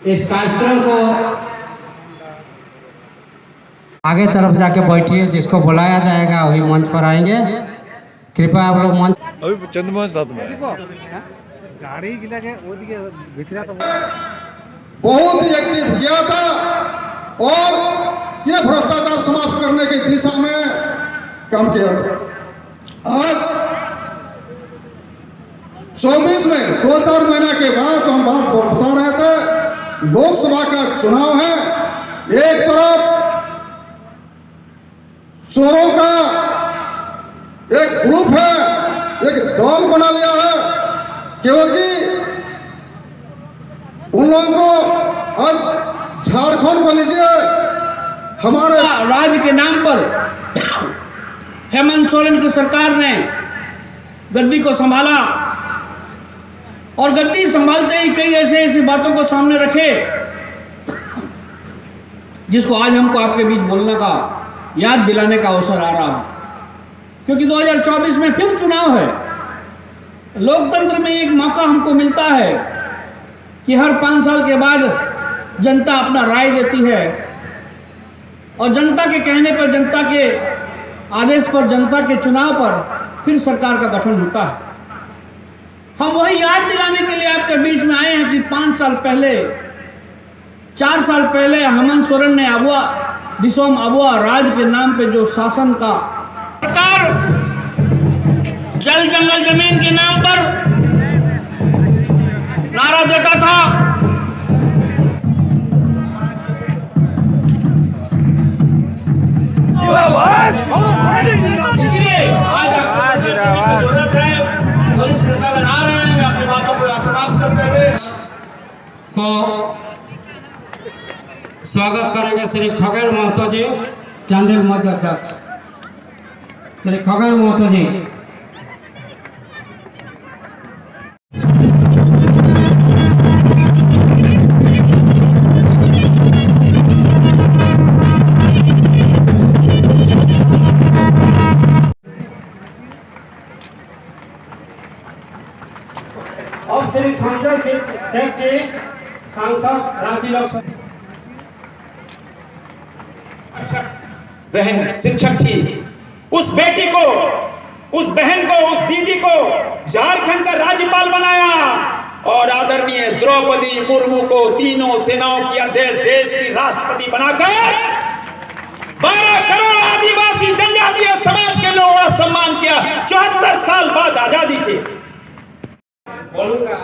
इस कार्यक्रम को आगे तरफ जाके बैठिए, जिसको बुलाया जाएगा वही मंच पर आएंगे। कृपया आप लोग मंच। अभी चंद्रमा साथ में गाड़ी गिला के वो दिखे भितरा तो बहुत ही एक्टिव किया था और ये भ्रष्टाचार समाप्त करने की दिशा में काम किया था। आज 24 में 2-4 महीने के बाद जो हम बात बता रहे थे, लोकसभा का चुनाव है, एक तरफ चोरों का एक ग्रुप है, एक दल बना लिया है, क्योंकि उन लोगों को आज झारखंड को लीजिए, हमारे राज्य के नाम पर हेमंत सोरेन की सरकार ने गद्दी को संभाला और गद्दी संभालते ही कई ऐसी बातों को सामने रखे जिसको आज हमको आपके बीच बोलने का, याद दिलाने का अवसर आ रहा है। क्योंकि 2024 में फिर चुनाव है। लोकतंत्र में एक मौका हमको मिलता है कि हर 5 साल के बाद जनता अपना राय देती है और जनता के कहने पर, जनता के आदेश पर, जनता के चुनाव पर फिर सरकार का गठन होता है। हम वही याद दिलाने के लिए आपके बीच में आए हैं कि 5 साल पहले, 4 साल पहले हेमंत सोरेन ने दिसोम अबुआ राज के नाम पे जो शासन का सरकार जल जंगल जमीन के नाम पर नारा देता था, इसलिए आज जरूरत है वरिष्ठ नेतागण आ रहे हैं। मैं अपनी बातों को समाप्त करते हुए को स्वागत करेंगे श्री खगेल महतो जी, चांदेल मध्य अध्यक्ष श्री खगेल महतो जी। अब श्री संजय शेख जी, सांसद रांची लोकसभा। बहन शिक्षक थी, उस बेटी को, उस बहन को, उस दीदी को झारखंड का राज्यपाल बनाया और आदरणीय द्रौपदी मुर्मू को तीनों सेनाओं की अध्यक्ष, देश की राष्ट्रपति बनाकर 12 करोड़ आदिवासी जनजातीय समाज के लोगों का सम्मान किया 74 साल बाद आजादी के। बोलूंगा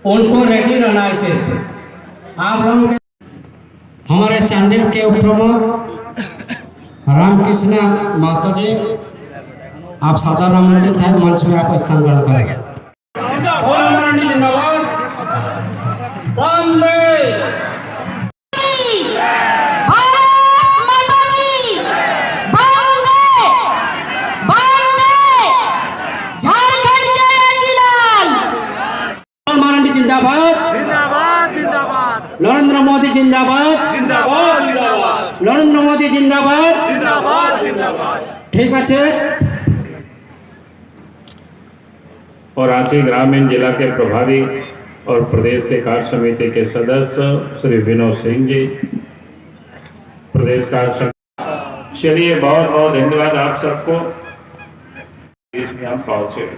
उनको रेडी रहना है। सिर्फ आप लोगों के हमारे चांदेल के उपप्रमुख रामकृष्ण महतो जी, आप साधारण आमंत्रित हैं, मंच में आप स्थान ग्रहण करेंगे। जिंदाबाद। जिंदाबाद जिंदाबाद। नरेंद्र मोदी जिंदाबाद जिंदाबाद जिंदाबाद। नरेंद्र मोदी जिंदाबाद जिंदाबाद जिंदाबाद। ठीक है। और रांची ग्रामीण जिला के प्रभारी और प्रदेश के कार्य समिति के सदस्य श्री विनोद सिंह जी, प्रदेश कार्य। चलिए, बहुत बहुत धन्यवाद आप सबको। इसमें हम पहुंचे।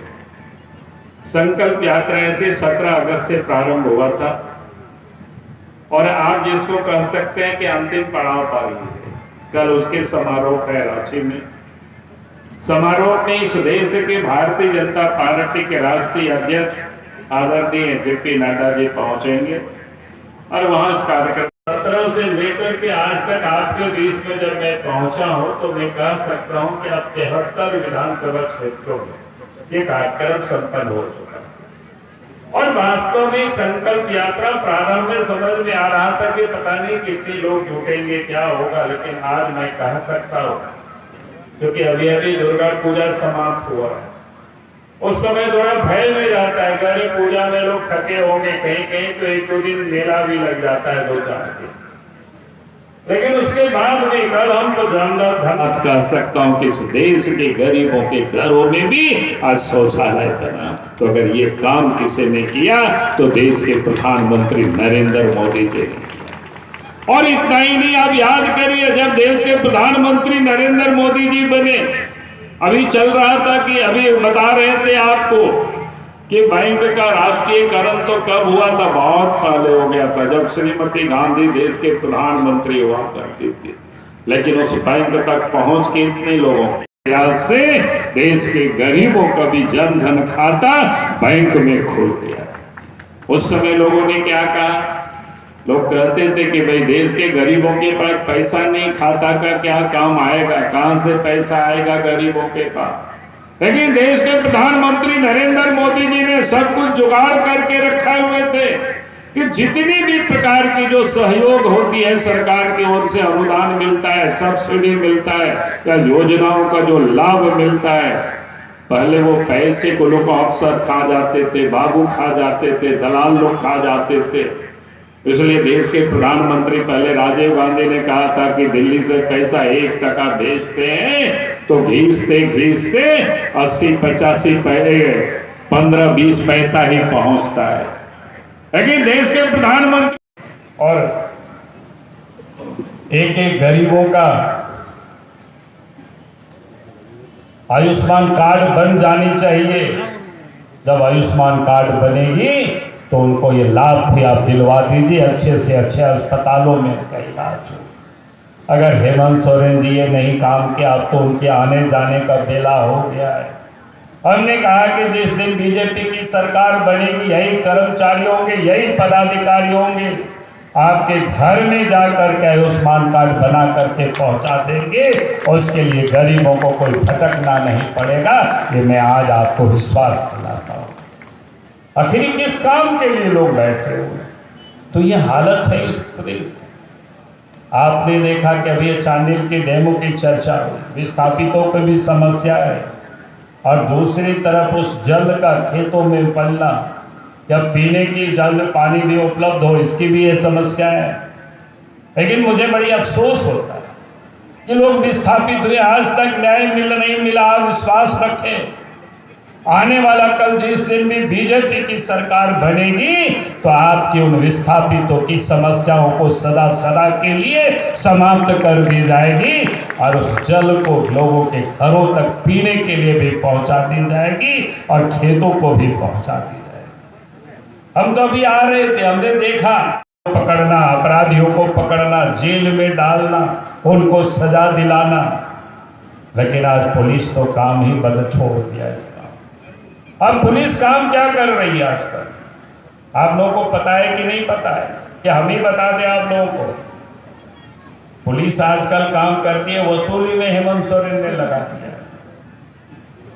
संकल्प यात्रा ऐसे 17 अगस्त से प्रारंभ हुआ था और आप जिसको कह सकते हैं कि अंतिम पड़ाव पा रही है। कल उसके समारोह है रांची में। समारोह में इस देश के भारतीय जनता पार्टी के राष्ट्रीय अध्यक्ष आदरणीय जेपी नड्डा जी पहुंचेंगे और वहां इस कार्यक्रम 17 से लेकर के आज तक आपके बीच में जब मैं पहुंचा हूं तो मैं कह सकता हूं कि अब 73 विधानसभा क्षेत्रों में ये कार्यक्रम संपन्न हो चुका है। और वास्तव में संकल्प यात्रा प्रारंभ में समझ में आ रहा था कि पता नहीं कितने लोग जुटेंगे, क्या होगा, लेकिन आज मैं कह सकता हूं, क्योंकि अभी अभी दुर्गा पूजा समाप्त हुआ है, उस समय थोड़ा भय में जाता है। गणेश पूजा में लोग थके होंगे, कहीं कहीं तो 1-2 दिन मेला भी लग जाता है 2-4 दिन। लेकिन उसके बाद भी कल हम तो जानदार कह सकता हूं कि इस देश के गरीबों के घरों में भी आज शौचालय बना। तो अगर ये काम किसी ने किया तो देश के प्रधानमंत्री नरेंद्र मोदी जी ने। और इतना ही नहीं, आप याद करिए जब देश के प्रधानमंत्री नरेंद्र मोदी जी बने, अभी चल रहा था कि अभी बता रहे थे आपको कि बैंक का राष्ट्रीयकरण तो कब हुआ था, बहुत पहले हो गया था, जब श्रीमती गांधी देश के प्रधानमंत्री हुआ करती थी। लेकिन उस बैंक तक पहुंच के इतने लोगों से देश के गरीबों का भी जन धन खाता बैंक में खुल गया। उस समय लोगों ने क्या कहा? लोग कहते थे कि भाई देश के गरीबों के पास पैसा नहीं, खाता का क्या काम आएगा, कहां से पैसा आएगा गरीबों के पास। लेकिन देश के प्रधानमंत्री नरेंद्र मोदी जी ने सब कुछ जुगाड़ करके रखे हुए थे कि जितनी भी प्रकार की जो सहयोग होती है, सरकार की ओर से अनुदान मिलता है, सब्सिडी मिलता है या योजनाओं का जो लाभ मिलता है, पहले वो पैसे को लोग अफसर खा जाते थे, बाबू खा जाते थे, दलाल लोग खा जाते थे। इसलिए देश के प्रधानमंत्री पहले राजीव गांधी ने कहा था कि दिल्ली से पैसा 1% भेजते हैं तो घींचते घींचते 80-85 15-20 पैसा ही पहुंचता है। लेकिन देश के प्रधानमंत्री और एक एक गरीबों का आयुष्मान कार्ड बन जानी चाहिए। जब आयुष्मान कार्ड बनेगी तो उनको ये लाभ भी आप दिलवा दीजिए, अच्छे से अच्छे अस्पतालों में उनका इलाज हो। अगर हेमंत सोरेन जी ये नहीं काम किया, अब तो उनके आने जाने का बेला हो गया है। हमने कहा कि जिस दिन बीजेपी की सरकार बनेगी, यही कर्मचारी होंगे, यही पदाधिकारी होंगे, आपके घर में जाकर के आयुष्मान कार्ड बना करके पहुंचा देंगे और उसके लिए गरीबों को कोई भटकना नहीं पड़ेगा। ये मैं आज आपको विश्वास दिलाता हूँ। आखिर किस काम के लिए लोग बैठे हुए? तो ये हालत है इस प्रदेश में। आपने देखा कि अभी चांडिल के डैमों की चर्चा हुई, विस्थापितों की भी समस्या है और दूसरी तरफ उस जल का खेतों में पलना या पीने की जल पानी भी उपलब्ध हो, इसकी भी ये समस्या है। लेकिन मुझे बड़ी अफसोस होता है कि लोग विस्थापित हुए, आज तक न्याय नहीं मिला। आप विश्वास रखें, आने वाला कल जिस दिन भी बीजेपी की सरकार बनेगी तो आपकी उन विस्थापितों की समस्याओं को सदा सदा के लिए समाप्त कर दी जाएगी और उस जल को लोगों के घरों तक पीने के लिए भी पहुंचा दी जाएगी और खेतों को भी पहुंचा दी जाएगी। हम तो अभी आ रहे थे, हमने देखा पकड़ना, अपराधियों को पकड़ना, जेल में डालना, उनको सजा दिलाना, लेकिन आज पुलिस तो काम ही बंद छोड़ दिया इसका। अब पुलिस काम क्या कर रही है आजकल? आप लोगों को पता है कि नहीं पता है? कि हम ही बता दें आप लोगों को? पुलिस आजकल काम करती है वसूली में। हेमंत सोरेन ने लगा दिया,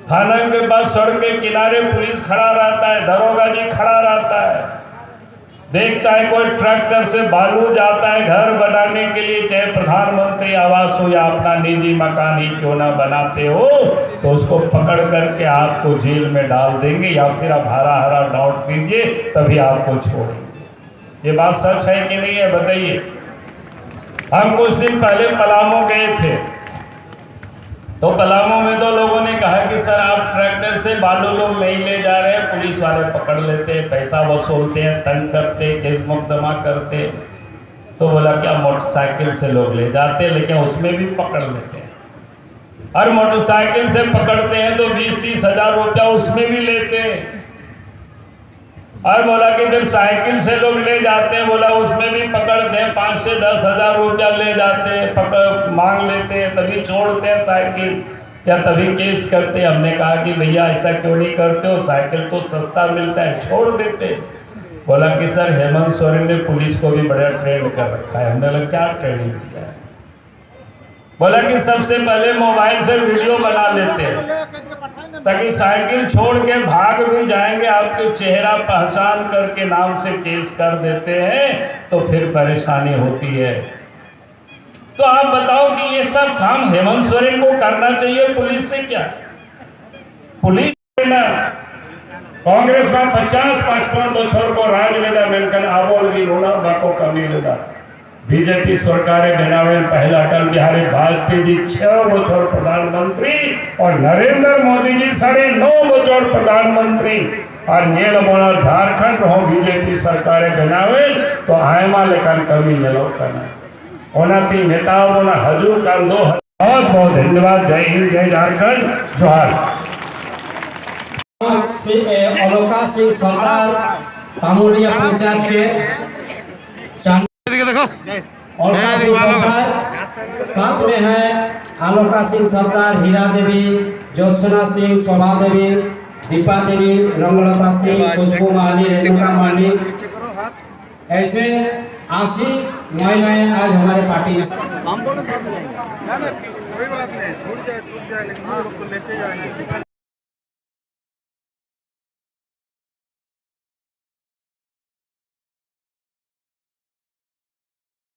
थाना के पास सड़क के किनारे पुलिस खड़ा रहता है, दरोगा जी खड़ा रहता है, देखता है कोई ट्रैक्टर से बालू जाता है घर बनाने के लिए, चाहे प्रधानमंत्री आवास हो या अपना निजी मकान ही क्यों ना बनाते हो, तो उसको पकड़ करके आपको जेल में डाल देंगे या फिर आप हरा हरा लौट दीजिए तभी आपको छोड़ेंगे। ये बात सच है कि नहीं है बताइए? हम कुछ दिन पहले पलामू गए थे, तो पलामू में तो लोगों ने कहा कि सर आप ट्रैक्टर से बालू लोग नहीं ले जा रहे हैं, पुलिस वाले पकड़ लेते, पैसा वसूलते हैं, तंग करते, केस मुकदमा करते। तो बोला क्या मोटरसाइकिल से लोग ले जाते हैं लेकिन उसमें भी पकड़ लेते हैं, और मोटरसाइकिल से पकड़ते हैं तो 20-30 हजार रुपया उसमें भी लेते हैं। और बोला कि फिर साइकिल से लोग ले जाते हैं, बोला उसमें भी पकड़ते हैं, 5 से 10 हजार रुपया ले जाते हैं, पकड़ मांग लेते हैं, तभी छोड़ते हैं साइकिल या तभी केस करते हैं। हमने कहा कि भैया ऐसा क्यों नहीं करते हो, साइकिल तो सस्ता मिलता है, छोड़ देते। बोला कि सर हेमंत सोरेन ने पुलिस को भी बड़ा ट्रेन कर रखा है। हमने लगा क्या ट्रेनिंग दिया है? बोला कि सबसे पहले मोबाइल से वीडियो बना लेते हैं ताकि साइकिल छोड़ के भाग भी जाएंगे, आपके चेहरा पहचान करके नाम से केस कर देते हैं तो फिर परेशानी होती है। तो आप बताओ कि ये सब काम हेमंत सोरेन को करना चाहिए, पुलिस से क्या? पुलिस कांग्रेस में 50-55 बच्चों को राज में मिलकर आवोगी रोना बाको कमी लेदा बीजेपी सरकार बनावे पहले अटल बिहारी वाजपेयी जी 6 बछर प्रधानमंत्री और नरेंद्र मोदी जी 9.5 बछर प्रधानमंत्री और नीलमोना झारखंड हो बीजेपी सरकार बनावे तो आयमा लेखन कमी नेलोकना ओनाती नेताओं ना हजू का बहुत बहुत धन्यवाद। जय हिंद, जय झारखंड, जोहार। अलोका सिंह सरदार तामुलिया पंचायत के अलोका सिंह सरदार, साथ में है अलोका सिंह सरदार, हीरा देवी, ज्योत्सना सिंह, शोभा देवी, दीपा देवी, रंगलता सिंह, खुशबू माली, रेणुका माली, ऐसे 80 महिलाएं आज हमारे पार्टी में। कोई बात नहीं, छूट जाए लेकिन हम लोग तो लेते जाएंगे।